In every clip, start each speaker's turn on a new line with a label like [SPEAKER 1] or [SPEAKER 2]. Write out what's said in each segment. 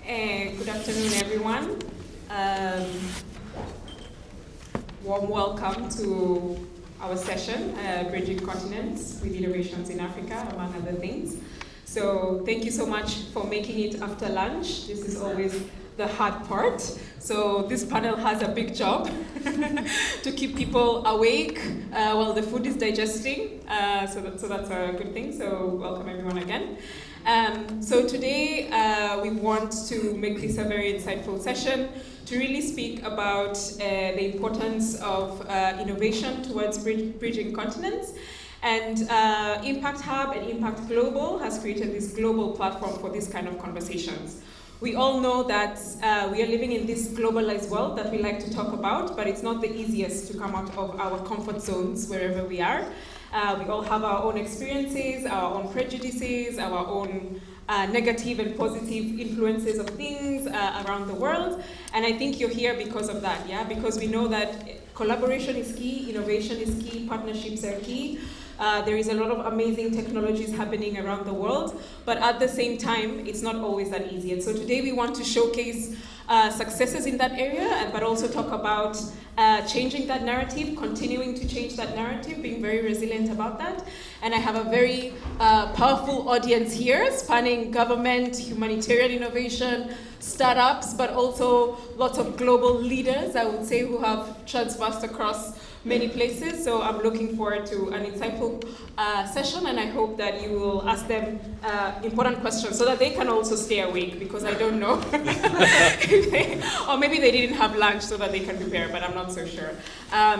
[SPEAKER 1] Good afternoon, everyone. Warm welcome to our session, Bridging Continents with Innovations in Africa, among other things. So thank you so much for making it after lunch. This is always the hard part. So this panel has a big job to keep people awake while the food is digesting. So that's a good thing. So welcome everyone again. So today we want to make this a very insightful session to really speak about the importance of innovation towards bridging continents. And Impact Hub and Impact Global has created this global platform for this kind of conversations. We all know that we are living in this globalized world that we like to talk about, but it's not the easiest to come out of our comfort zones wherever we are. We all have our own experiences, our own prejudices, our own negative and positive influences of things around the world. And I think you're here because of that, yeah? Because we know that collaboration is key, innovation is key, partnerships are key. There is a lot of amazing technologies happening around the world, but at the same time, it's not always that easy. And so today we want to showcase successes in that area, but also talk about changing that narrative, continuing to change that narrative, being very resilient about that. And I have a very powerful audience here, spanning government, humanitarian innovation, startups, but also lots of global leaders, I would say, who have transversed across many places. So I'm looking forward to an insightful session, and I hope that you will ask them important questions so that they can also stay awake, because I don't know. Or maybe they didn't have lunch so that they can prepare, but I'm not so sure.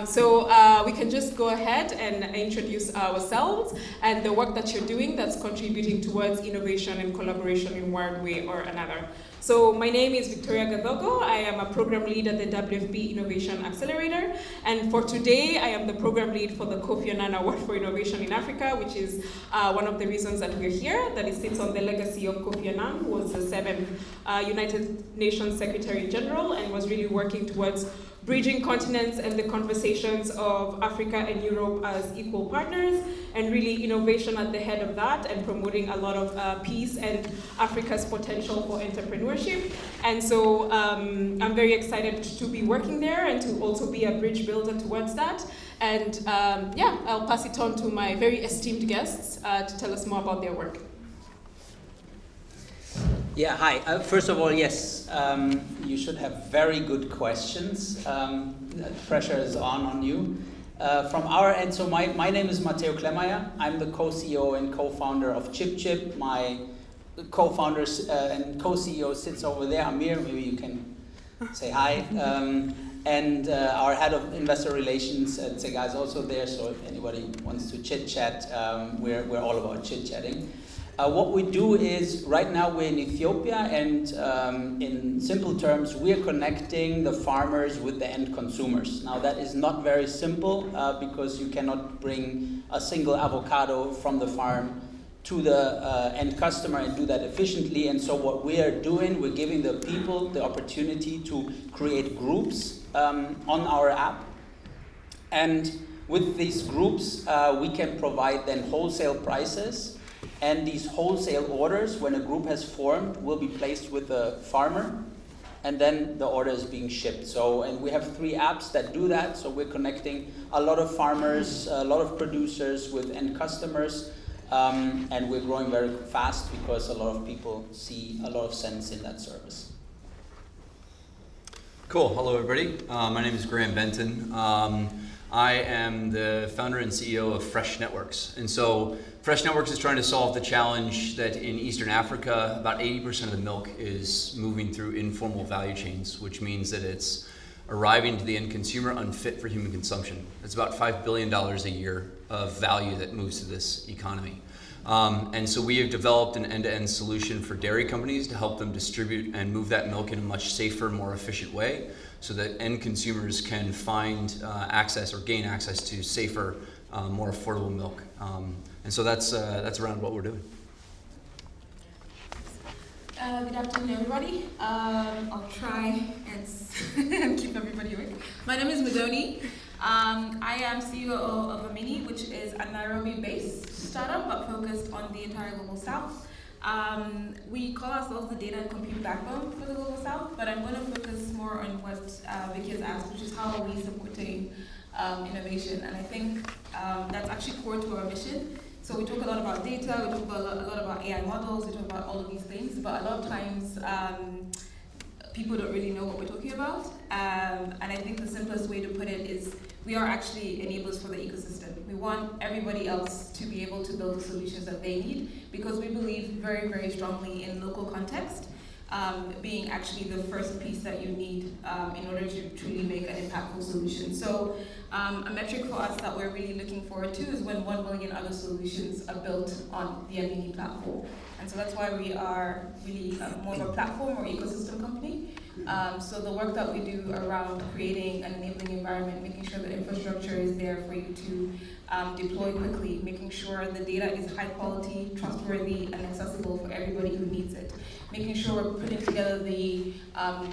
[SPEAKER 1] So we can just go ahead and introduce ourselves and the work that you're doing that's contributing towards innovation and collaboration in one way or another. So my name is Victoria Gathogo. I am a program lead at the WFP Innovation Accelerator. And for today, I am the program lead for the Kofi Annan Award for Innovation in Africa, which is one of the reasons that we're here, that it sits on the legacy of Kofi Annan, who was the 7th United Nations Secretary General and was really working towards bridging continents and the conversations of Africa and Europe as equal partners, and really innovation at the head of that, and promoting a lot of peace and Africa's potential for entrepreneurship. And so I'm very excited to be working there and to also be a bridge builder towards that. And I'll pass it on to my very esteemed guests to tell us more about their work.
[SPEAKER 2] Yeah, hi. First of all, yes, you should have very good questions. Pressure is on you. From our end, so my name is Mateo Klemmayer. I'm the co-CEO and co-founder of ChipChip. My co-founder and co-CEO sits over there, Amir. Maybe you can say hi. And our head of investor relations, Tsega, is also there. So if anybody wants to chit-chat, we're all about chit-chatting. What we do is, right now we're in Ethiopia, and in simple terms, we're connecting the farmers with the end consumers. Now that is not very simple because you cannot bring a single avocado from the farm to the end customer and do that efficiently. And so what we are doing, we're giving the people the opportunity to create groups on our app. And with these groups, we can provide then wholesale prices. And these wholesale orders, when a group has formed, will be placed with the farmer, and then the order is being shipped. So, and we have 3 apps that do that. So we're connecting a lot of farmers, a lot of producers with end customers, and we're growing very fast because a lot of people see a lot of sense in that service.
[SPEAKER 3] Cool. Hello, everybody. My name is Benton. I am the founder and CEO of Fresh Networks. And so Fresh Networks is trying to solve the challenge that in Eastern Africa, about 80% of the milk is moving through informal value chains, which means that it's arriving to the end consumer unfit for human consumption. It's about $5 billion a year of value that moves to this economy. And so we have developed an end-to-end solution for dairy companies to help them distribute and move that milk in a much safer, more efficient way, so that end consumers can find access or gain access to safer, more affordable milk. And so that's around what we're doing.
[SPEAKER 1] Good afternoon, everybody. I'll try and keep everybody awake. My name is Muthoni. I am CEO of Amini, which is a Nairobi-based startup but focused on the entire global south. We call ourselves the data and compute backbone for
[SPEAKER 4] but I'm going to focus more on what Vicky has asked, which is how are we supporting innovation. And I think that's actually core to our mission. So we talk a lot about data, we talk about a lot about AI models, we talk about all of these things, but a lot of times people don't really know what we're talking about. And I think the simplest way to put it is we are actually enablers for the ecosystem. We want everybody else to be able to build the solutions that they need because we believe very, very strongly in local context being actually the first piece that you need in order to truly make an impactful solution. So a metric for us that we're really looking forward to is when 1 million other solutions are built on the Amini platform. And so that's why we are really more of a platform or ecosystem company. So the work that we do around creating an enabling environment, making sure that infrastructure is there for you to deploy quickly, making sure the data is high quality, trustworthy, and accessible for everybody who needs it. Making sure we're putting together the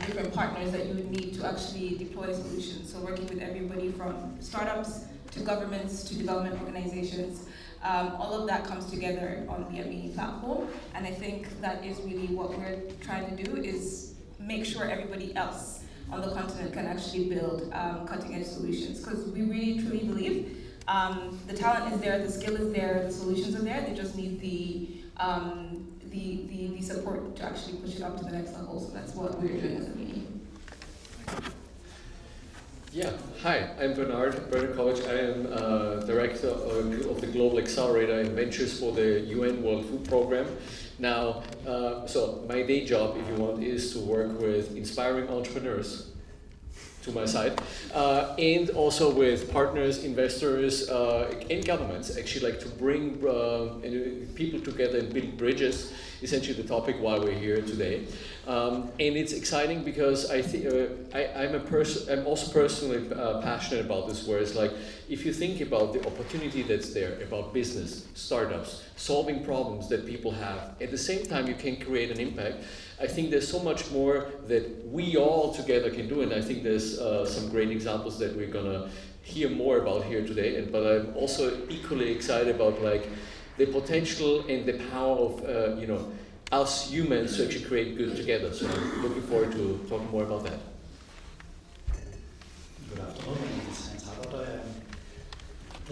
[SPEAKER 4] different partners that you would need to actually deploy solutions. So working with everybody from startups to governments to development organizations. All of that comes together on the Amini platform. And I think that is really what we're trying to do is make sure everybody else on the continent can actually build cutting-edge solutions. Because we really, truly believe the talent is there, the skill is there, the solutions are there. They just need the support to actually push it up to the next level. So that's what we're doing as Amini.
[SPEAKER 5] Yeah, hi, I'm Bernhard Kowatch. I am Director of the Global Accelerator in Ventures for the UN World Food Programme. Now, so my day job, if you want, is to work with inspiring entrepreneurs to my side, and also with partners, investors, and governments, actually like to bring people together and build bridges, essentially the topic why we're here today. And it's exciting because I think I'm also personally passionate about this, where it's like, if you think about the opportunity that's there, about business, startups, solving problems that people have, at the same time you can create an impact. I think there's so much more that we all together can do, and I think there's some great examples that we're gonna hear more about here today. But I'm also equally excited about like the potential and the power of us humans to actually create good together. So I'm looking forward to talking more about that.
[SPEAKER 6] Good afternoon, my name is Heinz Habertheuer.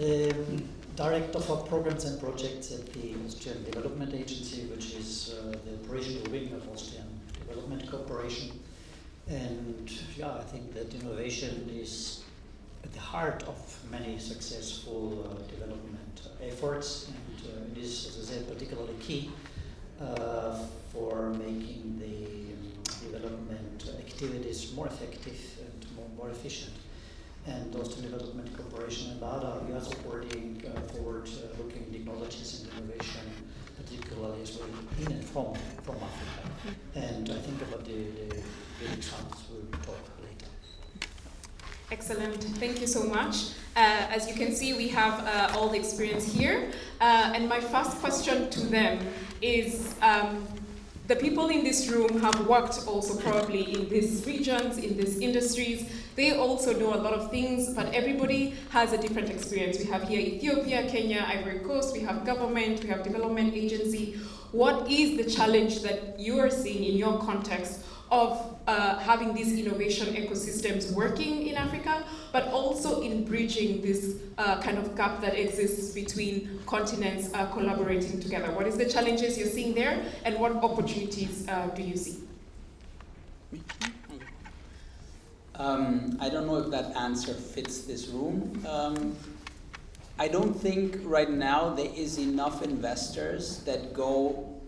[SPEAKER 6] I'm Director for Programs and Projects at the Austrian Development Agency, which is the operational wing of Austrian Development Corporation. And yeah, I think that innovation is at the heart of many successful development efforts, and it is, as I said, particularly key for making the development activities more effective and more efficient. And Austrian Development Corporation and BADA, we are supporting forward-looking technologies and innovation, particularly as well in and from Africa. And I think about the big examples we'll talk later.
[SPEAKER 1] Excellent, thank you so much. As you can see, we have all the experience here. And my first question to them is, the people in this room have worked also probably in these regions, in these industries. They also know a lot of things, but everybody has a different experience. We have here Ethiopia, Kenya, Ivory Coast, we have government, we have development agency. What is the challenge that you are seeing in your context of having these innovation ecosystems working in Africa, but also in bridging this kind of gap that exists between continents collaborating together? What is the challenges you're seeing there, and what opportunities do you see?
[SPEAKER 2] I don't know if that answer fits this room. I don't think right now there is enough investors that go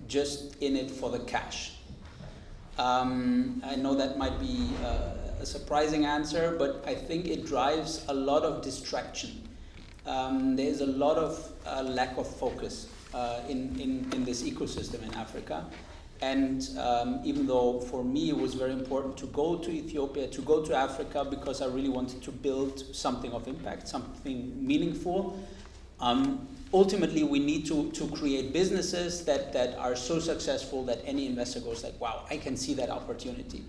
[SPEAKER 2] just in it for the cash. I know that might be a surprising answer, but I think it drives a lot of distraction. There is a lot of lack of focus in this ecosystem in Africa. And even though for me it was very important to go to Ethiopia, to go to Africa, because I really wanted to build something of impact, something meaningful, ultimately we need to create businesses that are so successful that any investor goes like, wow, I can see that opportunity.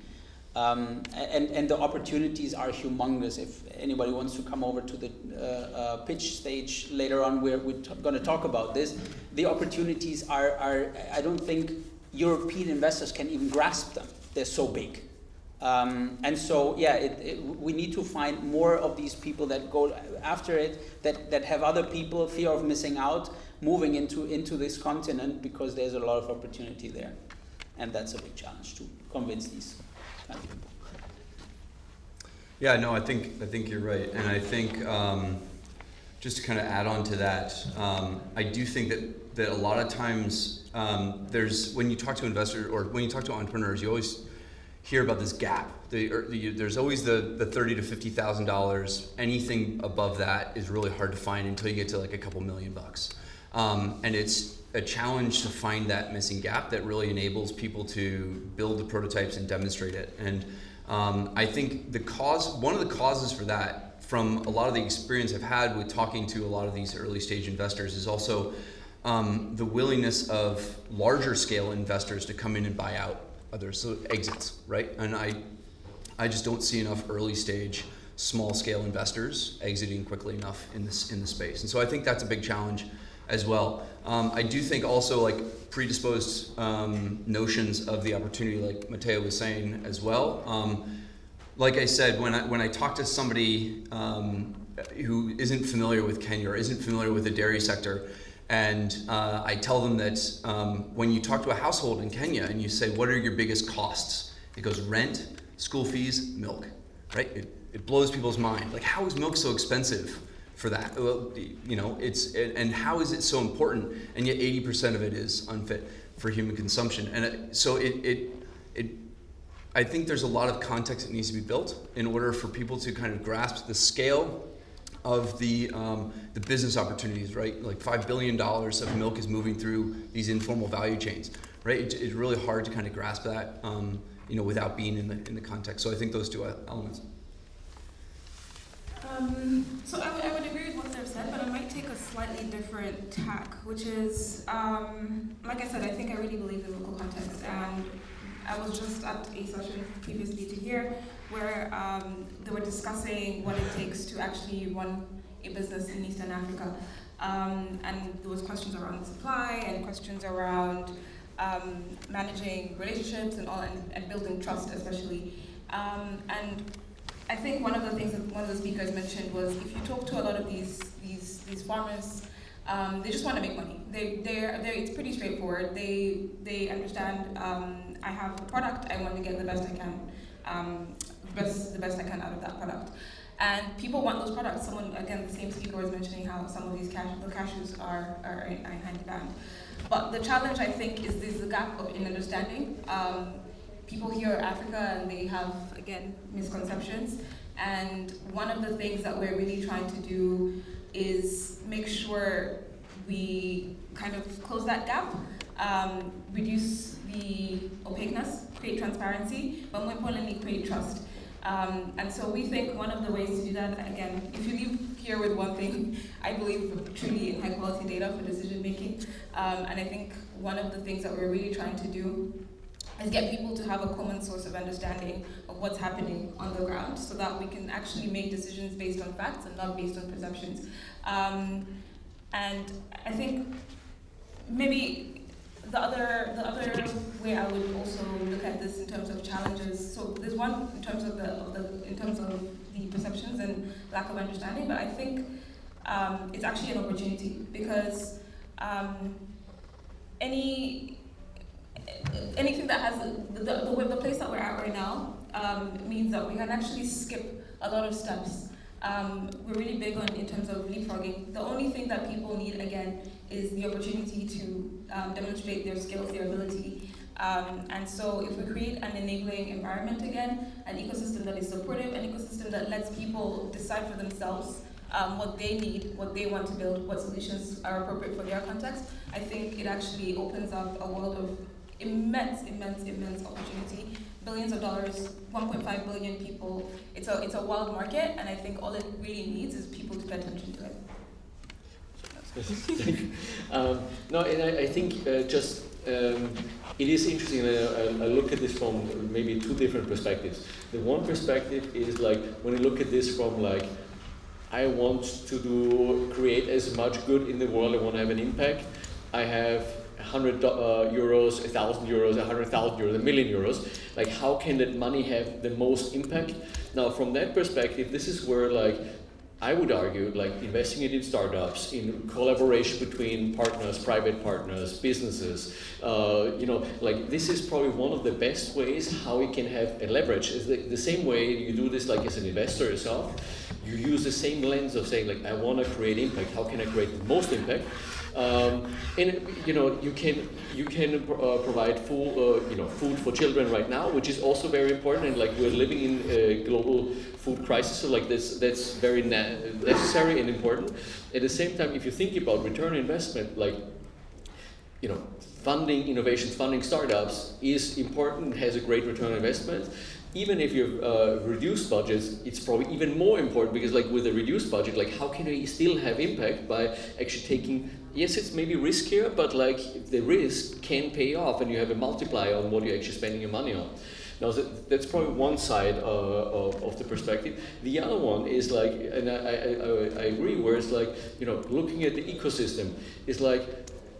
[SPEAKER 2] And the opportunities are humongous. If anybody wants to come over to the pitch stage later on, we're going to talk about this. The opportunities are I don't think European investors can even grasp them. they're so big. And so, yeah, we need to find more of these people that go after it, that have other people, fear of missing out, moving into this continent, because there's a lot of opportunity there. And that's a big challenge to convince these kind of people.
[SPEAKER 3] Yeah, no, I think you're right. And I think, just to kind of add on to that, I do think that a lot of times when you talk to investors or when you talk to entrepreneurs, you always hear about this gap. There's always the $30,000 to $50,000. Anything above that is really hard to find until you get to like a couple $1 million. And it's a challenge to find that missing gap that really enables people to build the prototypes and demonstrate it. And I think one of the causes for that, from a lot of the experience I've had with talking to a lot of these early stage investors, is also the willingness of larger scale investors to come in and buy out others, so exits, right? And I just don't see enough early stage, small scale investors exiting quickly enough in the space. And so I think that's a big challenge as well. I do think also like predisposed notions of the opportunity, like Mateo was saying as well. Like I said, when I talk to somebody who isn't familiar with Kenya or isn't familiar with the dairy sector, and I tell them that when you talk to a household in Kenya and you say, what are your biggest costs? It goes rent, school fees, milk, right? It blows people's mind. Like, how is milk so expensive for that? Well, you know, and how is it so important? And yet 80% of it is unfit for human consumption. And so I think there's a lot of context that needs to be built in order for people to kind of grasp the scale of the business opportunities, right? Like $5 billion of milk is moving through these informal value chains, right? It's really hard to kind of grasp that, without being in the context. So I think those two elements.
[SPEAKER 4] So I would agree with what they've said, but I might take a slightly different tack, which is, like I said, I think I really believe in local context, and I was just at a session previously to here where they were discussing what it takes to actually run a business in Eastern Africa. And there was questions around supply and questions around managing relationships and all, and building trust especially. And I think one of the things that one of the speakers mentioned was, if you talk to a lot of these farmers, they just want to make money. It's pretty straightforward. They understand. I have a product. I want to get the best I can, the best I can out of that product. And people want those products. The same speaker was mentioning how some of these cashews are in high demand. But the challenge, I think, is there's a gap in understanding. People hear Africa and they have, again, misconceptions. And one of the things that we're really trying to do is make sure we kind of close that gap, reduce the opaqueness, create transparency, but more importantly, create trust. And so we think one of the ways to do that, again, if you leave here with one thing, I believe truly in high quality data for decision making. And I think one of the things that we're really trying to do is get people to have a common source of understanding of what's happening on the ground, so that we can actually make decisions based on facts and not based on perceptions. And I think maybe the other way I would also look at this in terms of challenges. So there's one in terms of the perceptions and lack of understanding, but I think it's actually an opportunity, because anything that has the place that we're at right now means that we can actually skip a lot of steps. We're really big in terms of leapfrogging. The only thing that people need, again, is the opportunity to demonstrate their skills, their ability. And so if we create an enabling environment again, an ecosystem that is supportive, an ecosystem that lets people decide for themselves what they need, what they want to build, what solutions are appropriate for their context, I think it actually opens up a world of immense opportunity. Billions of dollars, 1.5 billion people. It's a wild market, and I think all it really needs is people to pay attention to it.
[SPEAKER 5] Thank you. No, and I think it is interesting. I look at this from maybe two different perspectives. The one perspective is like, when you look at this from like, I want to create as much good in the world, I want to have an impact. I have 100 euros, 1,000 euros, 100,000 euros, 1 million euros. Like, how can that money have the most impact? Now, from that perspective, this is where, like, I would argue, like, investing it in startups, in collaboration between partners, private partners, businesses, like, this is probably one of the best ways how we can have a leverage. Is the same way you do this, like, as an investor yourself. You use the same lens of saying, like, I want to create impact. How can I create the most impact? And you can provide food for children right now, which is also very important. And, like, we're living in a global food crisis, so, like, that's very necessary and important. At the same time, if you think about return on investment, like, funding innovations, funding startups is important, has a great return on investment. Even if you have reduced budgets, it's probably even more important, because, like, with a reduced budget, like, how can we still have impact by actually taking, yes, it's maybe riskier, but, like, the risk can pay off and you have a multiplier on what you're actually spending your money on. Now, that's probably one side of the perspective. The other one is, like, and I agree, where it's like, looking at the ecosystem, is like,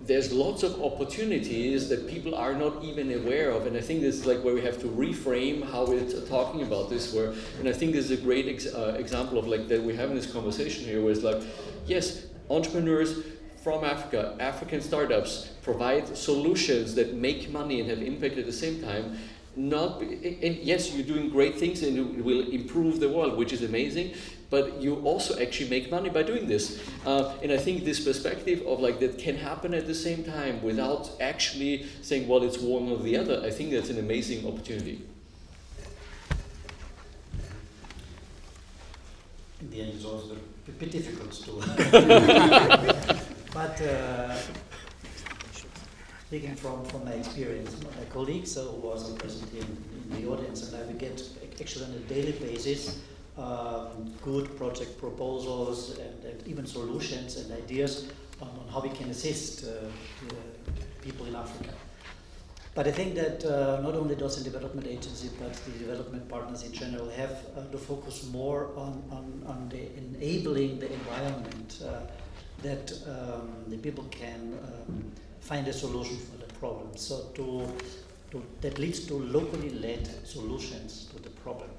[SPEAKER 5] there's lots of opportunities that people are not even aware of, and I think this is, like, where we have to reframe how we're talking about this. And I think this is a great example of, like, that we're having this conversation here, where it's like, yes, entrepreneurs from Africa, African startups provide solutions that make money and have impact at the same time. And yes, you're doing great things and it will improve the world, which is amazing, but you also actually make money by doing this. And I think this perspective of, like, that can happen at the same time without actually saying, well, it's one or the other, I think that's an amazing opportunity.
[SPEAKER 6] In the end, it's also a bit difficult to. But speaking from my experience, my colleagues who are also present in the audience, and I will get actually on a daily basis good project proposals and even solutions and ideas on how we can assist people in Africa. But I think that not only the Austrian Development Agency, but the development partners in general have to focus more on the enabling the environment that the people can find a solution for the problem. So that leads to locally led solutions to the problem.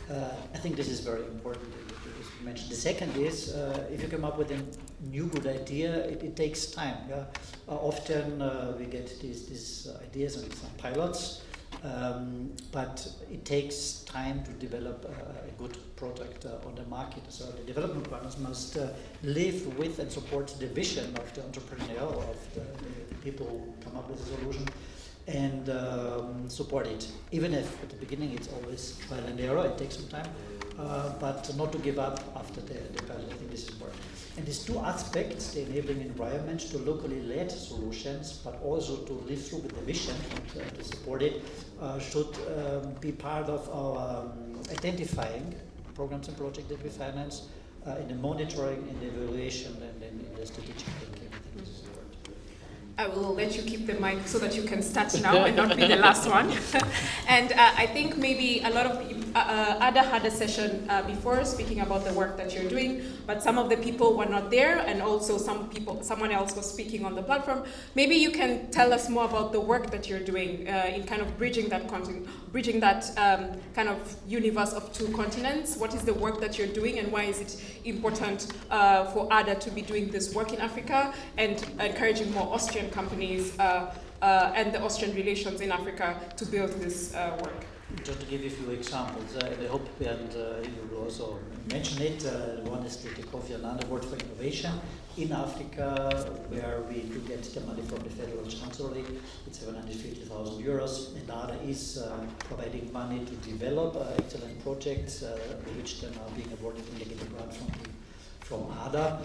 [SPEAKER 6] I think this is very important, as you mentioned. The second is, if you come up with a new good idea, it takes time. Yeah? Often we get these ideas and some pilots, but it takes time to develop a good product on the market. So the development partners must live with and support the vision of the entrepreneur, of the people who come up with a solution, and support it. Even if at the beginning it's always trial and error, it takes some time, but not to give up after the pilot. I think this is important. And these two aspects, the enabling environment to locally led solutions, but also to live through with the vision and to support it, should be part of our identifying programs and projects that we finance, in the monitoring, in the evaluation, and in the strategic thinking. I think this is important.
[SPEAKER 1] I will let you keep the mic so that you can start now and not be the last one. And I think maybe a lot of Ada had a session before speaking about the work that you're doing, but some of the people were not there, and also someone else was speaking on the platform. Maybe you can tell us more about the work that you're doing in kind of bridging that kind of universe of two continents. What is the work that you're doing, and why is it important for Ada to be doing this work in Africa and encouraging more Austrian companies and the Austrian relations in Africa to build this work?
[SPEAKER 6] Just to give you a few examples, and I hope Bernd, you will also mention it. One is the Kofi Annan Award for Innovation in Africa, where we do get the money from the Federal Chancellery. It's 750,000 euros, and ADA is providing money to develop excellent projects, which then are being awarded and they get a grant from ADA.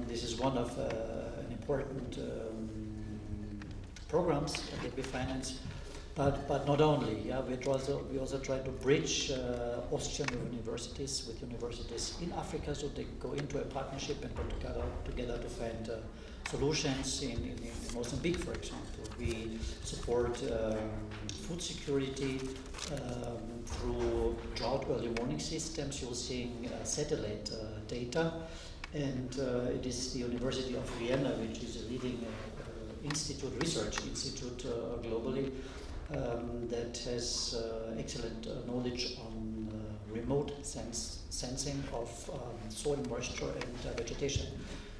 [SPEAKER 6] This is one of an important programs that we finance. But not only, yeah, we also try to bridge Austrian universities with universities in Africa, so they go into a partnership and go together to find solutions. In Mozambique, for example, we support food security through drought early warning systems using satellite data, and it is the University of Vienna, which is a leading research institute globally that has excellent knowledge on remote sensing of soil moisture and vegetation.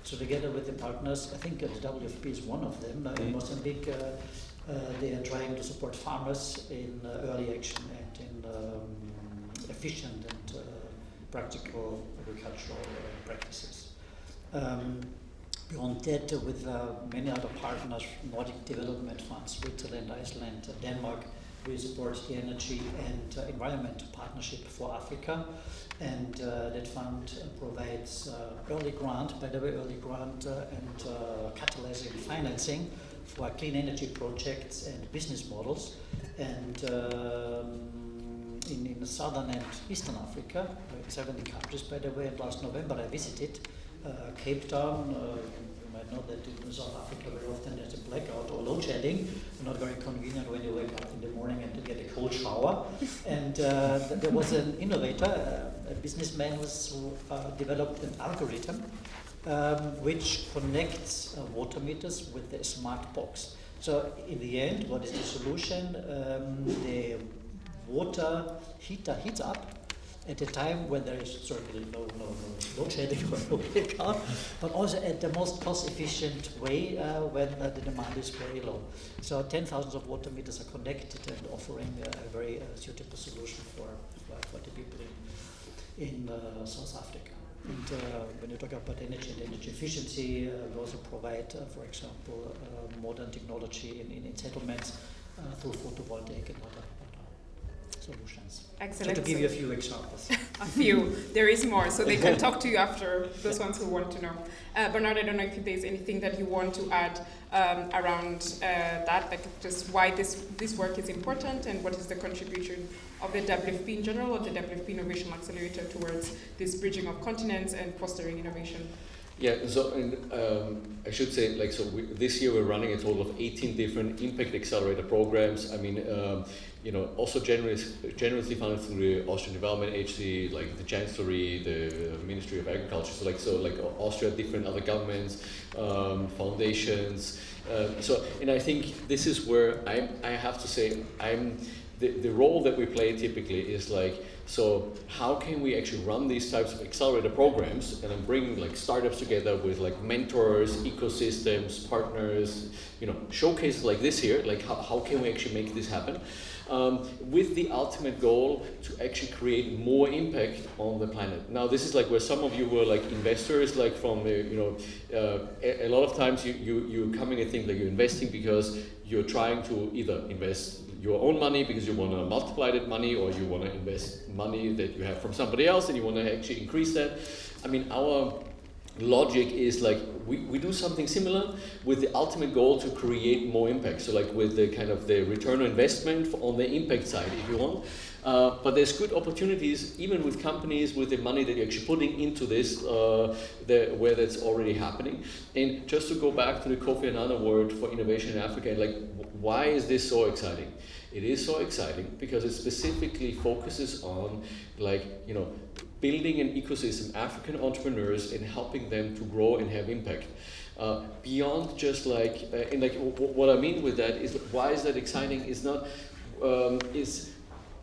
[SPEAKER 6] So together with the partners, I think the WFP is one of them in Mozambique, they are trying to support farmers in early action and in efficient and practical agricultural practices. Beyond that, with many other partners, Nordic Development Fund, Switzerland, Iceland, Denmark, we support the Energy and Environment Partnership for Africa, and that fund provides early grant and catalyzing financing for clean energy projects and business models. And in southern and eastern Africa, 70 countries by the way, and last November I visited Cape Town. You might know that in South Africa very often there's a blackout or load shedding, not very convenient when you wake up in the morning and to get a cold shower. And there was an innovator, a businessman who developed an algorithm which connects water meters with the smart box. So in the end, what is the solution? The water heater heats up at a time when there is certainly no load shedding or no blackout, but also at the most cost-efficient way when the demand is very low. So 10,000 of water meters are connected and offering a very suitable solution for the people in South Africa. And when you talk about energy and energy efficiency, we also provide, for example, modern technology in settlements through photovoltaic and other solutions.
[SPEAKER 1] Excellent.
[SPEAKER 6] So to give you a few examples.
[SPEAKER 1] A few. There is more, so they can talk to you after, those ones who want to know. Bernhard, I don't know if there's anything that you want to add around that, like just why this work is important and what is the contribution of the WFP in general or the WFP Innovation Accelerator towards this bridging of continents and fostering innovation.
[SPEAKER 5] Yeah, so I should say, this year we're running a total of 18 different impact accelerator programs. I mean, also generously funded through the Austrian Development Agency, like the Chancellery, the Ministry of Agriculture. So Austria, different other governments, foundations. And I think this is where I have to say the role that we play typically is so how can we actually run these types of accelerator programs and then bring startups together with mentors, ecosystems, partners, showcases like this here, how can we actually make this happen? With the ultimate goal to actually create more impact on the planet. Now this is where some of you were investors, from a lot of times you come in and think you're investing because you're trying to either invest your own money because you want to multiply that money, or you want to invest money that you have from somebody else and you want to actually increase that. I mean, our logic is we do something similar with the ultimate goal to create more impact. So with the kind of the return on investment on the impact side, if you want. But there's good opportunities even with companies with the money that you're actually putting into this, where that's already happening. And just to go back to the Kofi Annan Award for Innovation in Africa, why is this so exciting? It is so exciting because it specifically focuses on building an ecosystem, African entrepreneurs, and helping them to grow and have impact. Beyond just what I mean with that is why is that exciting? Is not is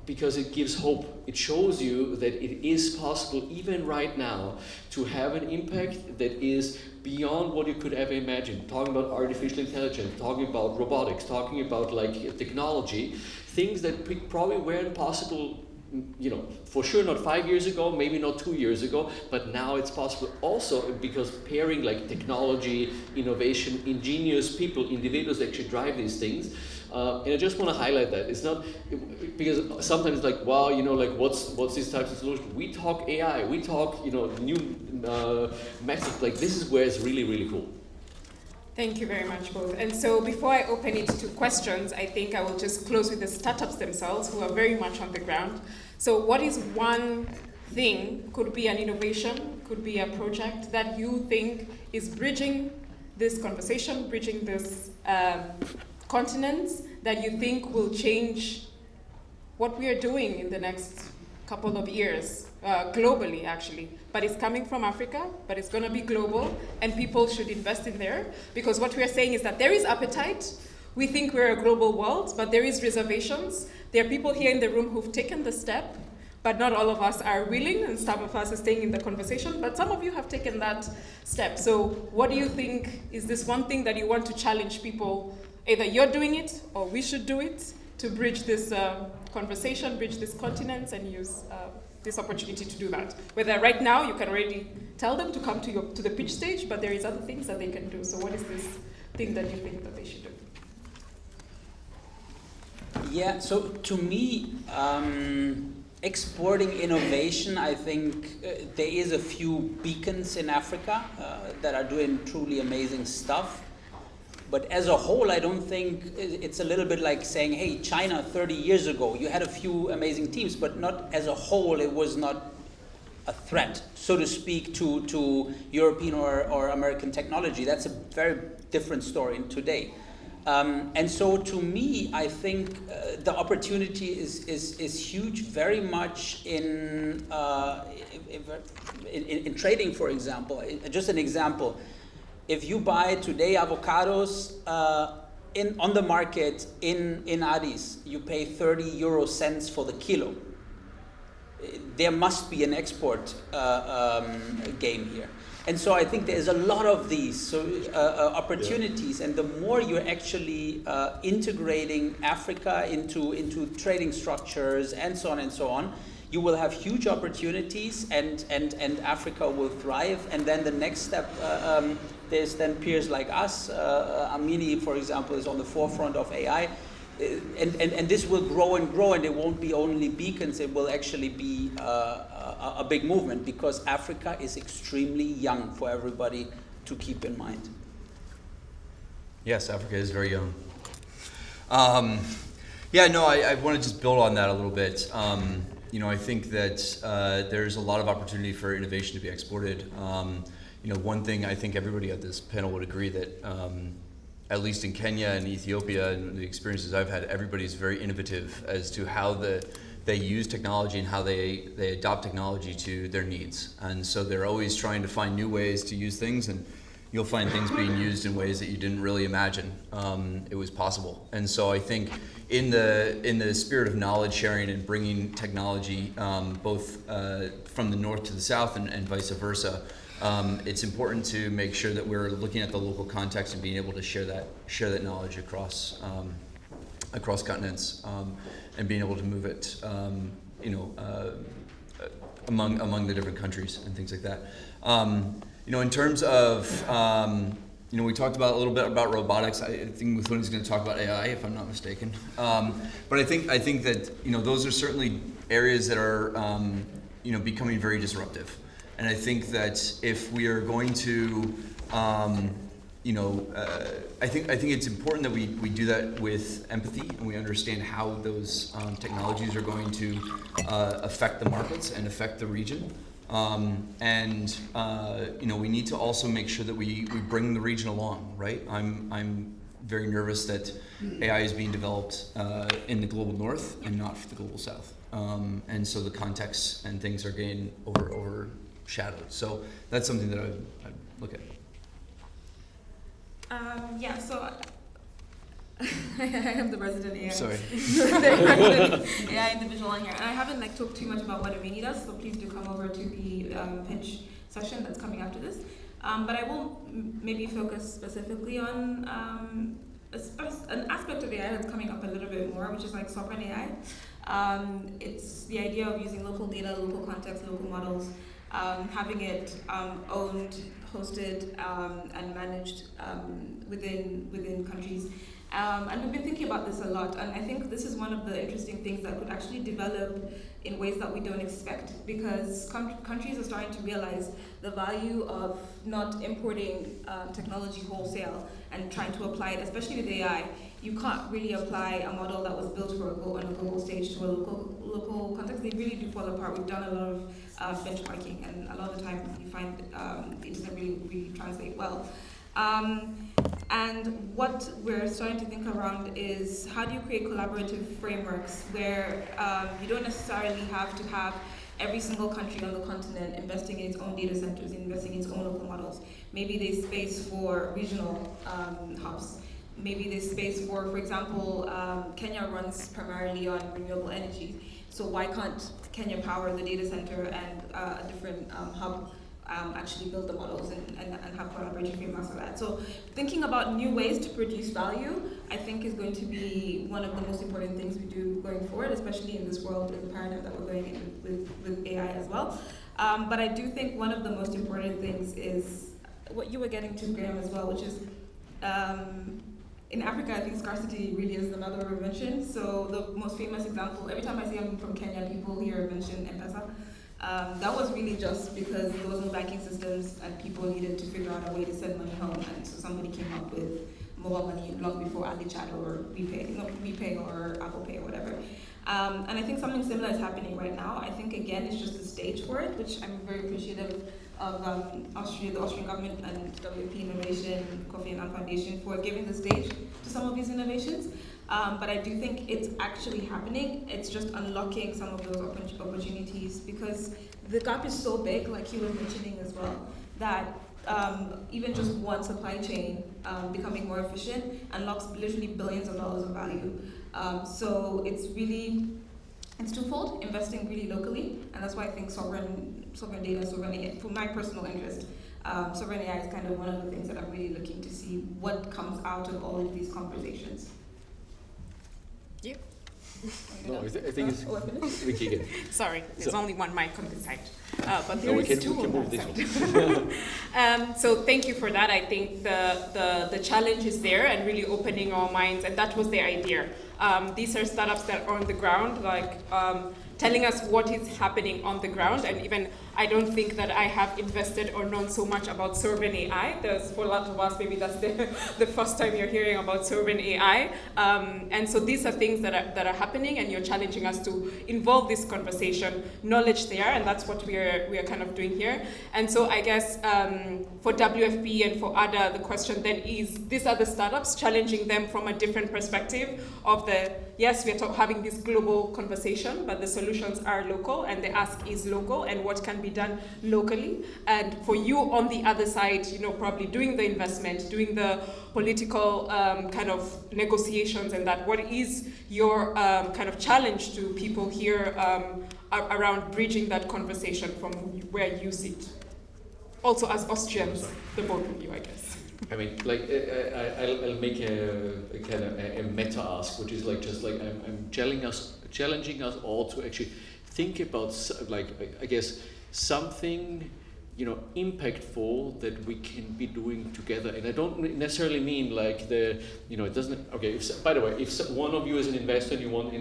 [SPEAKER 5] because it gives hope. It shows you that it is possible even right now to have an impact that is beyond what you could ever imagine. Talking about artificial intelligence, talking about robotics, talking about technology, things that probably weren't possible, for sure not 5 years ago, maybe not 2 years ago, but now it's possible also because pairing technology, innovation, ingenious people, individuals that actually drive these things. And I just want to highlight that. It's not, because sometimes wow, what's these types of solutions? We talk AI, we talk, new methods. This is where it's really, really cool.
[SPEAKER 1] Thank you very much, both. And so before I open it to questions, I think I will just close with the startups themselves, who are very much on the ground. So what is one thing, could be an innovation, could be a project that you think is bridging this conversation, bridging this continents, that you think will change what we are doing in the next couple of years, globally actually. But it's coming from Africa, but it's going to be global, and people should invest in there, because what we are saying is that there is appetite. We think we're a global world, but there is reservations. There are people here in the room who've taken the step, but not all of us are willing, and some of us are staying in the conversation, but some of you have taken that step. So what do you think is this one thing that you want to challenge people? Either you're doing it, or we should do it, to bridge this conversation, bridge this continent, and use this opportunity to do that. Whether right now you can already tell them to come to the pitch stage, but there is other things that they can do. So what is this thing that you think that they should do?
[SPEAKER 2] Yeah, so to me, exporting innovation, I think there is a few beacons in Africa that are doing truly amazing stuff. But as a whole, I don't think it's a little bit like saying, hey, China 30 years ago, you had a few amazing teams, but not as a whole, it was not a threat, so to speak, to European or American technology. That's a very different story today. And so to me, I think the opportunity is huge, very much in trading, for example. Just an example. If you buy today avocados on the market in Addis, you pay 30 € for the kilo. There must be an export game here. And so I think there's a lot of these opportunities, and the more you're actually integrating Africa into trading structures and so on, you will have huge opportunities, and Africa will thrive. And then the next step, there's then peers like us. Amini, for example, is on the forefront of AI. And this will grow and grow, and it won't be only beacons, it will actually be a big movement, because Africa is extremely young, for everybody to keep in mind.
[SPEAKER 3] Yes, Africa is very young. I want to just build on that a little bit. I think that there's a lot of opportunity for innovation to be exported. One thing I think everybody at this panel would agree that at least in Kenya and Ethiopia, and the experiences I've had, everybody's very innovative as to how they use technology and how they adopt technology to their needs. And so they're always trying to find new ways to use things, and you'll find things being used in ways that you didn't really imagine it was possible. And so I think in the spirit of knowledge sharing and bringing technology both from the north to the south and vice versa, it's important to make sure that we're looking at the local context and being able to share that knowledge across continents, and being able to move it among the different countries and things like that. In terms of we talked about a little bit about robotics. I think Muthoni is going to talk about AI, if I'm not mistaken. But I think that those are certainly areas that are becoming very disruptive. And I think that if we are going to, I think it's important that we do that with empathy, and we understand how those technologies are going to affect the markets and affect the region. We need to also make sure that we bring the region along, right? I'm very nervous that AI is being developed in the global north and not for the global south. And so the context and things are getting overshadowed. So that's something that I look at.
[SPEAKER 4] So I am the resident AI.
[SPEAKER 3] Sorry.
[SPEAKER 4] AI individual on here, and I haven't talked too much about what Amini does. So please do come over to the pitch session that's coming after this. But I will maybe focus specifically on an aspect of AI that's coming up a little bit more, which is sovereign AI. It's the idea of using local data, local context, local models, having it owned, hosted, and managed within countries. And we've been thinking about this a lot, and I think this is one of the interesting things that could actually develop in ways that we don't expect, because countries are starting to realize the value of not importing technology wholesale and trying to apply it, especially with AI. You can't really apply a model that was built on a global stage to a local context. They really do fall apart. We've done a lot of benchmarking, and a lot of the time you find it doesn't really translate well. And what we're starting to think around is how do you create collaborative frameworks where you don't necessarily have to have every single country on the continent investing in its own data centers, investing in its own local models. Maybe there's space for regional hubs. Maybe there's space for example, Kenya runs primarily on renewable energy. So why can't Kenya power the data center and a different hub actually build the models and have collaborative frameworks for that? So thinking about new ways to produce value, I think is going to be one of the most important things we do going forward, especially in this world, in the paradigm that we're going in with AI as well. But I do think one of the most important things is what you were getting to, Graham, as well, which is in Africa, I think scarcity really is another mention. So the most famous example, every time I see I'm from Kenya, people here mention M-Pesa. That was really just because there was no banking systems and people needed to figure out a way to send money home, and so somebody came up with mobile money long before AliChat or WePay or Apple Pay or whatever. And I think something similar is happening right now. I think again it's just a stage for it, which I'm very appreciative of the Austrian government and WFP Innovation, Kofi Annan Foundation for giving the stage to some of these innovations. But I do think it's actually happening. It's just unlocking some of those opportunities because the gap is so big, like he was mentioning as well, that even just one supply chain becoming more efficient unlocks literally billions of dollars of value. So it's twofold, investing really locally, and that's why I think sovereign data, sovereign AI, for my personal interest, sovereign AI is kind of one of the things that I'm really looking to see what comes out of all of these conversations.
[SPEAKER 1] You?
[SPEAKER 5] No, I think it's Vicky again.
[SPEAKER 1] Sorry, there's only one mic on this side. But there
[SPEAKER 5] we
[SPEAKER 1] is
[SPEAKER 5] can
[SPEAKER 1] two on
[SPEAKER 5] move
[SPEAKER 1] that
[SPEAKER 5] this
[SPEAKER 1] side. So thank you for that. I think the challenge is there and really opening our minds, and that was the idea. These are startups that are on the ground, like telling us what is happening on the ground, and even I don't think that I have invested or known so much about sovereign AI. For a lot of us, maybe that's the first time you're hearing about sovereign AI. And so these are things that are happening, and you're challenging us to involve this conversation, knowledge there, and that's what we are kind of doing here. And so I guess for WFP and for ADA, the question then is, these are the startups, challenging them from a different perspective of yes, we are having this global conversation, but the solutions are local, and the ask is local, and what can be done locally. And for you on the other side, probably doing the investment, doing the political kind of negotiations and that, what is your kind of challenge to people here around bridging that conversation from where you sit? Also as Austrians, the both of you, I guess.
[SPEAKER 5] I mean, I'll make a kind of a meta ask, which is I'm challenging us all to actually think about I guess something impactful that we can be doing together. And I don't necessarily mean it doesn't. Okay, by the way, if one of you is an investor and you want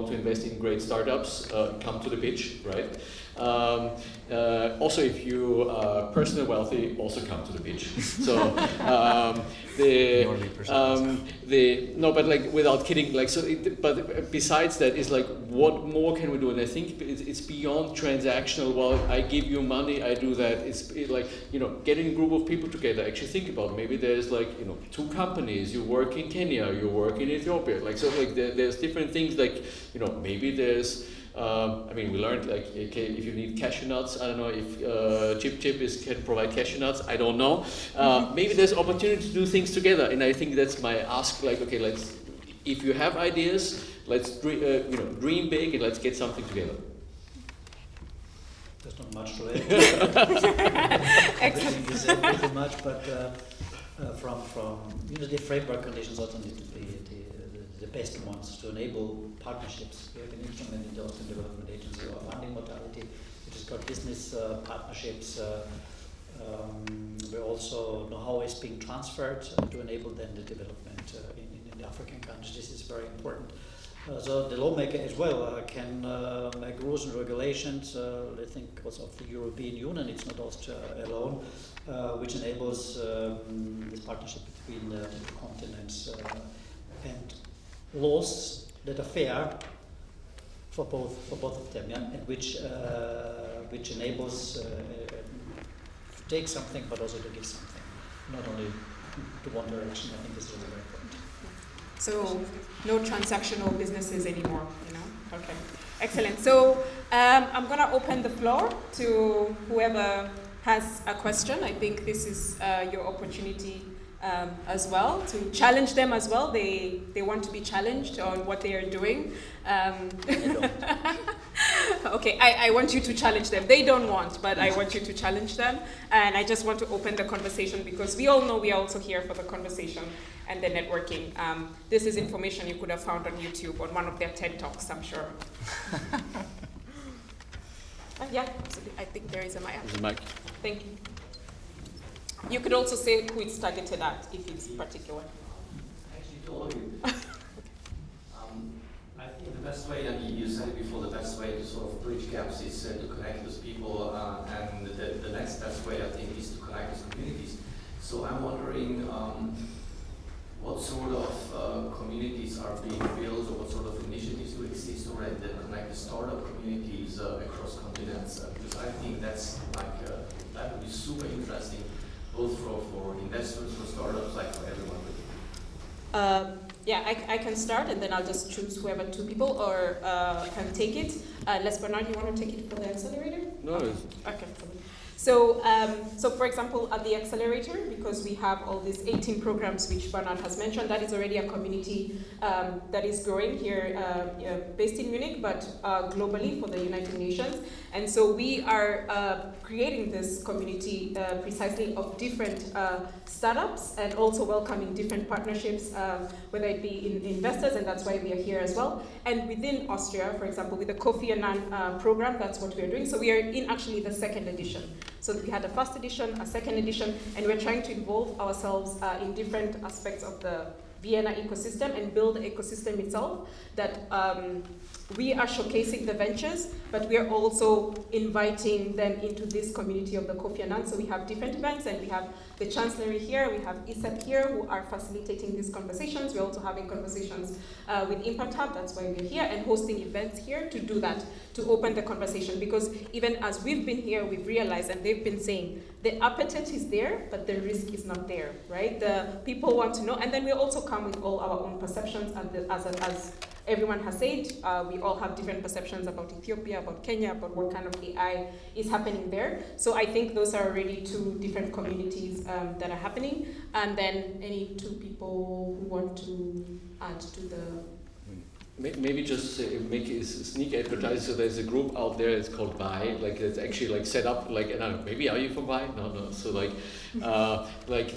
[SPEAKER 5] to invest in great startups, come to the pitch, right? Also, if you are personally wealthy, also come to the pitch. So without kidding, but besides that, is what more can we do? And I think it's beyond transactional. Well, I give you money, I do that. It's getting a group of people together. Actually, think about maybe there's two companies. You work in Kenya, you work in Ethiopia. There's different things. Maybe there's. We learned if you need cashew nuts, I don't know if ChipChip can provide cashew nuts. I don't know. Maybe there's opportunity to do things together, and I think that's my ask. If you have ideas, let's dream big and let's get something together.
[SPEAKER 6] There's not much to add. Everything is said pretty much, but from the framework conditions also need to be the best ones to enable partnerships. We have an instrument in the Austrian Development Agency, or funding modality, which is called business partnerships. We also know how it's being transferred to enable then the development in the African countries. This is very important. So the lawmaker as well can make rules and regulations. I think also of the European Union, it's not Austria alone, which enables this partnership between the continents and laws that are fair for both of them, and which enables to take something but also to give something, not only to one direction. I think is really very important.
[SPEAKER 1] So no transactional businesses anymore, you know? Okay, excellent. So I'm gonna open the floor to whoever has a question. I think this is your opportunity as well to challenge them as well. They want to be challenged on what they are doing. Okay, I want you to challenge them. They don't want, but I want you to challenge them. And I just want to open the conversation because we all know we are also here for the conversation and the networking. This is information you could have found on YouTube on one of their TED Talks, I'm sure. Yeah, absolutely. I think there is a mic.
[SPEAKER 5] There's a mic.
[SPEAKER 1] Thank you. You could also say who it's targeted at if it's particular.
[SPEAKER 7] Actually, to all of you. I think the best way, and you said it before, the best way to sort of bridge gaps is to connect with people, and the next best way, I think, is to connect with communities. So I'm wondering what sort of communities are being built, or what sort of initiatives do exist already that connect the startup communities across continents, because I think that's like, that would be super interesting, both for investors, for startups, like for everyone.
[SPEAKER 1] Yeah, I can start and then I'll just choose whoever two people or can take it. Bernhard, you want to take it for the accelerator?
[SPEAKER 5] No.
[SPEAKER 1] Okay. So, for example, at the Accelerator, because we have all these 18 programs which Bernhard has mentioned, that is already a community that is growing here, based in Munich, but globally for the United Nations. And so we are creating this community precisely of different startups and also welcoming different partnerships, whether it be in investors, and that's why we are here as well. And within Austria, for example, with the Kofi Annan program, that's what we are doing. So we are in actually the second edition. So we had a first edition, a second edition, and we're trying to involve ourselves in different aspects of the Vienna ecosystem and build the ecosystem itself that we are showcasing the ventures, but we are also inviting them into this community of the Kofi Annan. So we have different events, and we have the Chancellery here, we have ISEP here, who are facilitating these conversations. We're also having conversations with Impact Hub, that's why we're here, and hosting events here to do that, to open the conversation. Because even as we've been here, we've realized, and they've been saying, the appetite is there, but the risk is not there, right? The people want to know, and then we also come with all our own perceptions, as everyone has said, we all have different perceptions about Ethiopia, about Kenya, about what kind of AI is happening there. So I think those are already two different communities that are happening. And then any two people who want to add to the...
[SPEAKER 5] Maybe just make a sneak advertising. So there's a group out there. It's called Buy. Like it's actually like set up. Like, and I don't know. Maybe are you from Buy? No. So like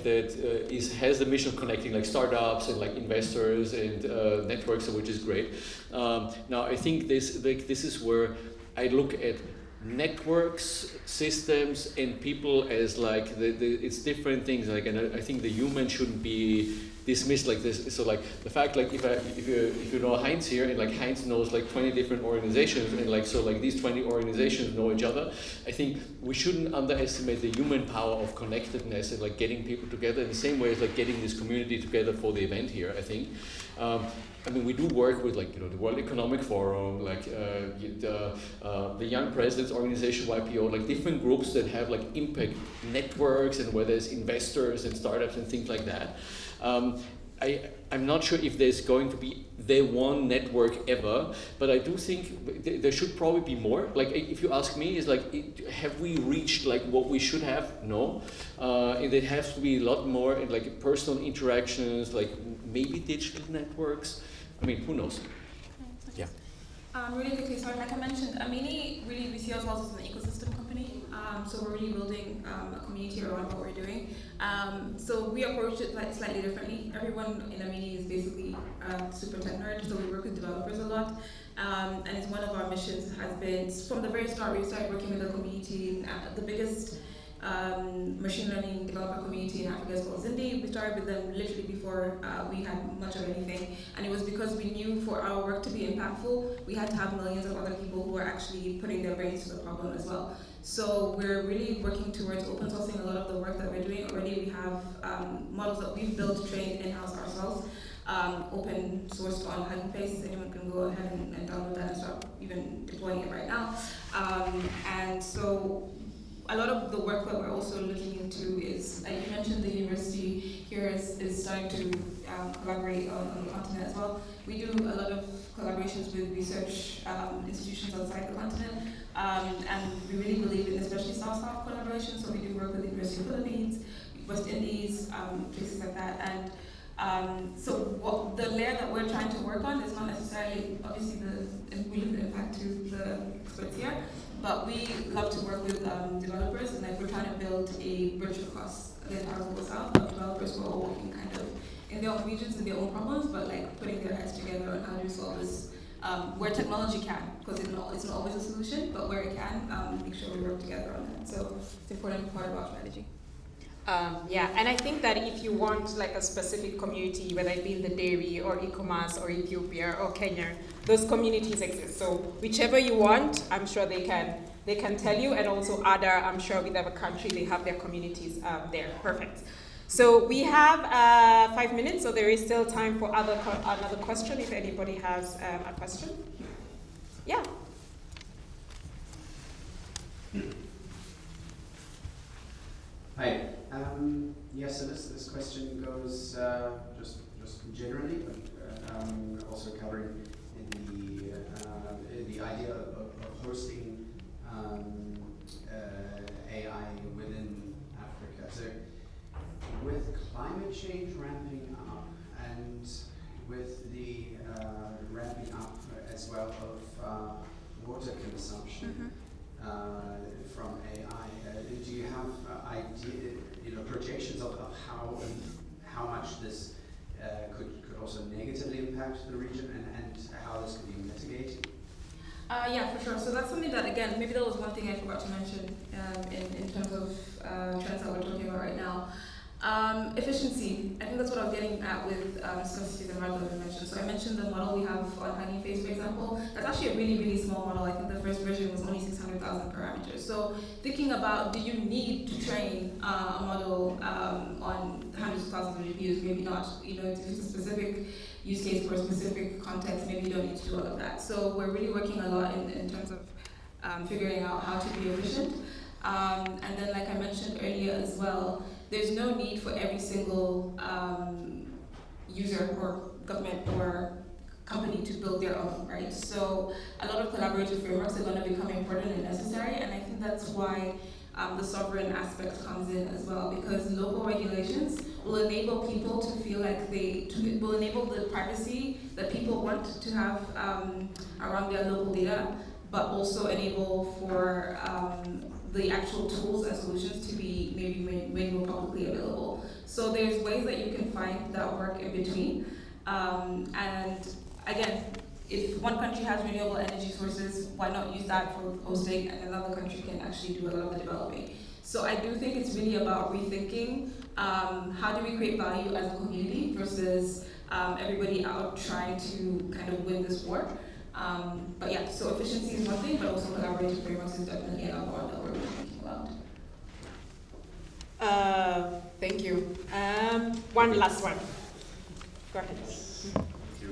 [SPEAKER 5] that has the mission of connecting like startups and like investors and networks, which is great. Now I think this is where I look at networks, systems, and people as like it's different things. Like, and I think the human shouldn't be dismissed like this. So like the fact, like if you know Heinz here, and like Heinz knows like 20 different organizations, and like so like these 20 organizations know each other. I think we shouldn't underestimate the human power of connectedness and like getting people together in the same way as like getting this community together for the event here. I think. I mean, we do work with like, you know, the World Economic Forum, like the Young Presidents Organization, YPO, like different groups that have like impact networks and where there's investors and startups and things like that. I'm not sure if there's going to be the one network ever, but I do think there should probably be more. Like, if you ask me, is like, have we reached like what we should have? No. There has to be a lot more in like personal interactions, like maybe digital networks. I mean, who knows? Yeah.
[SPEAKER 4] Really quickly, sorry, like I mentioned, Amini, really we see ourselves as an ecosystem company. So we're really building a community around what we're doing. So we approach it like slightly differently. Everyone in Amini is basically super tech nerd, so we work with developers a lot. And it's one of our missions has been, from the very start, we started working with the community. The biggest machine learning developer community in Africa is called Zindi. We started with them literally before we had much of anything, and it was because we knew for our work to be impactful, we had to have millions of other people who are actually putting their brains to the problem as well. So we're really working towards open sourcing a lot of the work that we're doing. Already we have models that we've built, trained in-house ourselves, open sourced on Hugging Face. Anyone can go ahead and download that and start even deploying it right now. And so a lot of the work that we're also looking into is, like you mentioned, the university here is starting to collaborate on the continent as well. We do a lot of collaborations with research institutions outside the continent, and we really believe in especially South-South collaboration. So we do work with the University of the Philippines, West Indies, places like that. And so what the layer that we're trying to work on is not necessarily, obviously, we leave the impact to the experts here, but we love to work with developers, and like we're trying to build a bridge across the entire global south of developers who are all working kind of in their own regions and their own problems, but like putting their heads together on how to solve this where technology can, because it's not always a solution, but where it can, make sure we work together on that. So it's an important part of our strategy.
[SPEAKER 1] Yeah, and I think that if you want like a specific community, whether it be in the dairy or e-commerce or Ethiopia or Kenya, those communities exist. So whichever you want, I'm sure they can tell you, and also other, I'm sure with every country they have their communities there. Perfect. So we have 5 minutes, so there is still time for another question if anybody has a question. Yeah.
[SPEAKER 8] Hi. Yes, so this question goes just generally, but also covering the idea of hosting AI within Africa. So with climate change ramping up and with the ramping up as well of water consumption from AI, do you have projections of how much this could also negatively impact the region and how this could be mitigated?
[SPEAKER 4] Yeah, for sure. So that's something that, again, maybe that was one thing I forgot to mention in terms of trends that we're talking about right now. Efficiency. I think that's what I was getting at with scarcity and rather than mentioned. So I mentioned the model we have on Honey Face, for example. That's actually a really, really small model. I think the first version was only 600,000 parameters. So thinking about, do you need to train a model on hundreds of thousands of GPUs? Maybe not. If it's a specific use case for a specific context, maybe you don't need to do all of that. So we're really working a lot in terms of figuring out how to be efficient. And then, like I mentioned earlier as well, there's no need for every single user or government or company to build their own, right? So a lot of collaborative frameworks are going to become important and necessary, and I think that's why the sovereign aspect comes in as well, because local regulations will enable people to feel like will enable the privacy that people want to have around their local data, but also enable for the actual tools and solutions to be maybe made more publicly available. So there's ways that you can find that work in between. And again, if one country has renewable energy sources, why not use that for hosting, and another country can actually do a lot of the developing. So I do think it's really about rethinking how do we create value as a community versus everybody out trying to kind of win this war. But yeah, so efficiency is one thing, but also collaborative frameworks is definitely another one that we're thinking about.
[SPEAKER 1] Thank you. One last one. Go ahead.
[SPEAKER 9] Thank you.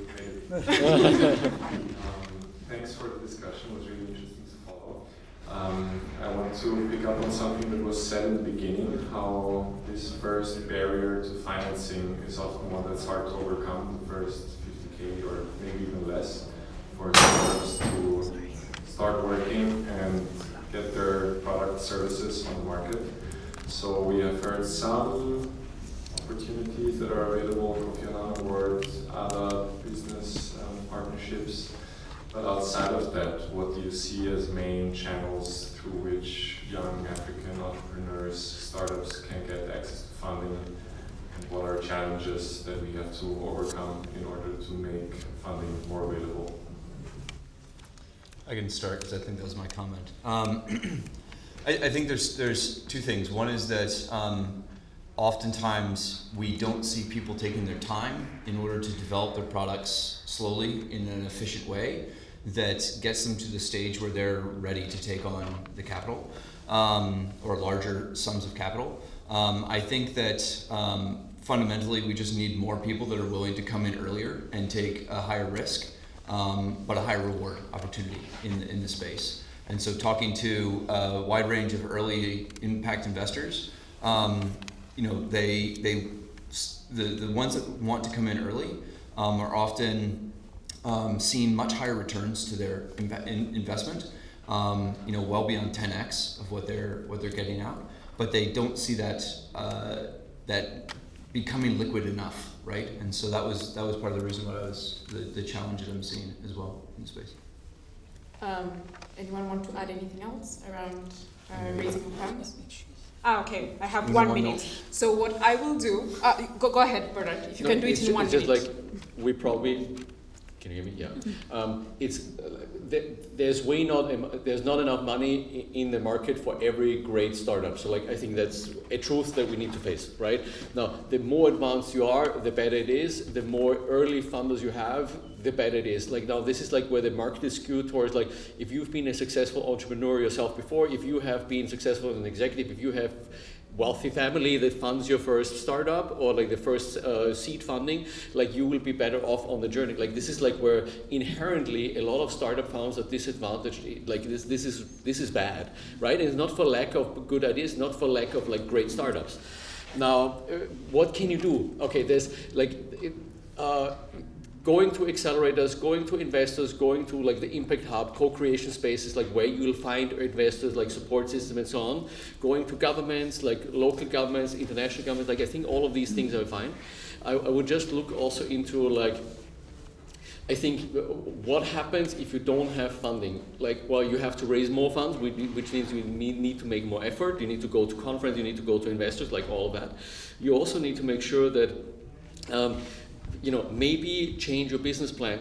[SPEAKER 9] Thanks for the discussion. It was really interesting to follow. I want to pick up on something that was said in the beginning, how this first barrier to financing is often one that's hard to overcome, the first 50K or maybe even less, for startups to start working and get their product services on the market. So we have heard some opportunities that are available, Kofi Annan Award, other business partnerships. But outside of that, what do you see as main channels through which young African entrepreneurs, startups can get access to funding? And what are challenges that we have to overcome in order to make funding more available?
[SPEAKER 3] I can start because I think that was my comment. I think there's two things. One is that oftentimes we don't see people taking their time in order to develop their products slowly in an efficient way that gets them to the stage where they're ready to take on the capital or larger sums of capital. I think that fundamentally we just need more people that are willing to come in earlier and take a higher risk but a higher reward opportunity in the space. And so talking to a wide range of early impact investors, the ones that want to come in early are often seeing much higher returns to their investment, well beyond 10x of what they're getting out, but they don't see that becoming liquid enough, right? And so that was part of the reason why I was the challenge that I'm seeing as well in the space.
[SPEAKER 1] Anyone want to add anything else around raising funds? Okay, I have 1 minute. So what I will do, go ahead, Bernhard, if you can do it in 1 minute.
[SPEAKER 5] It's just like we probably, can you hear me? Yeah. There's not enough money in the market for every great startup. So I think that's a truth that we need to face, right? Now, the more advanced you are, the better it is. The more early funders you have, the better it is. Now this is where the market is skewed towards if you've been a successful entrepreneur yourself before, if you have been successful as an executive, if you have wealthy family that funds your first startup or the first seed funding, you will be better off on the journey. This is where inherently a lot of startup founders are disadvantaged. This is bad, right? And it's not for lack of good ideas, not for lack of great startups. Now, what can you do? Okay, there's going to accelerators, going to investors, going to the impact hub, co-creation spaces, where you'll find investors, support system and so on. Going to governments, local governments, international governments, I think all of these things are fine. I would just look also into I think what happens if you don't have funding? You have to raise more funds, which means you need to make more effort. You need to go to conference, you need to go to investors, all of that. You also need to make sure that maybe change your business plan,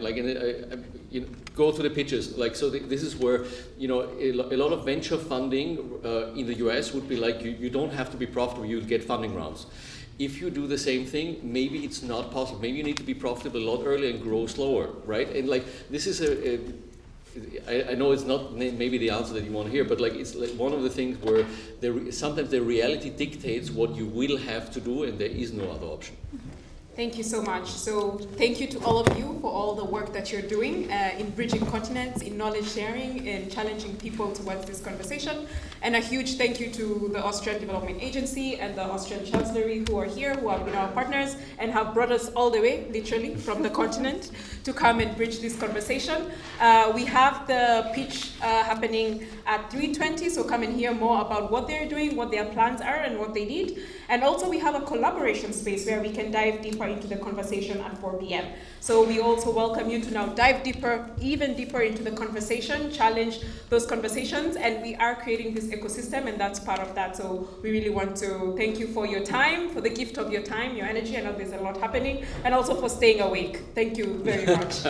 [SPEAKER 5] go to the pitches. This is where, a lot of venture funding in the US would be you don't have to be profitable, you get funding rounds. If you do the same thing, maybe it's not possible. Maybe you need to be profitable a lot earlier and grow slower, right? And this is I know it's not maybe the answer that you want to hear, but it's one of the things where sometimes the reality dictates what you will have to do and there is no other option.
[SPEAKER 1] Thank you so much. So thank you to all of you for all the work that you're doing in bridging continents, in knowledge sharing, in challenging people towards this conversation. And a huge thank you to the Austrian Development Agency and the Austrian Chancellery who are here, who have been our partners and have brought us all the way, literally, from the continent to come and bridge this conversation. We have the pitch happening at 3:20, so come and hear more about what they're doing, what their plans are, and what they need. And also we have a collaboration space where we can dive deeper into the conversation at 4 p.m. So we also welcome you to now dive deeper, even deeper into the conversation, challenge those conversations, and we are creating this ecosystem, and that's part of that. So we really want to thank you for your time, for the gift of your time, your energy. I know there's a lot happening, and also for staying awake. Thank you very much.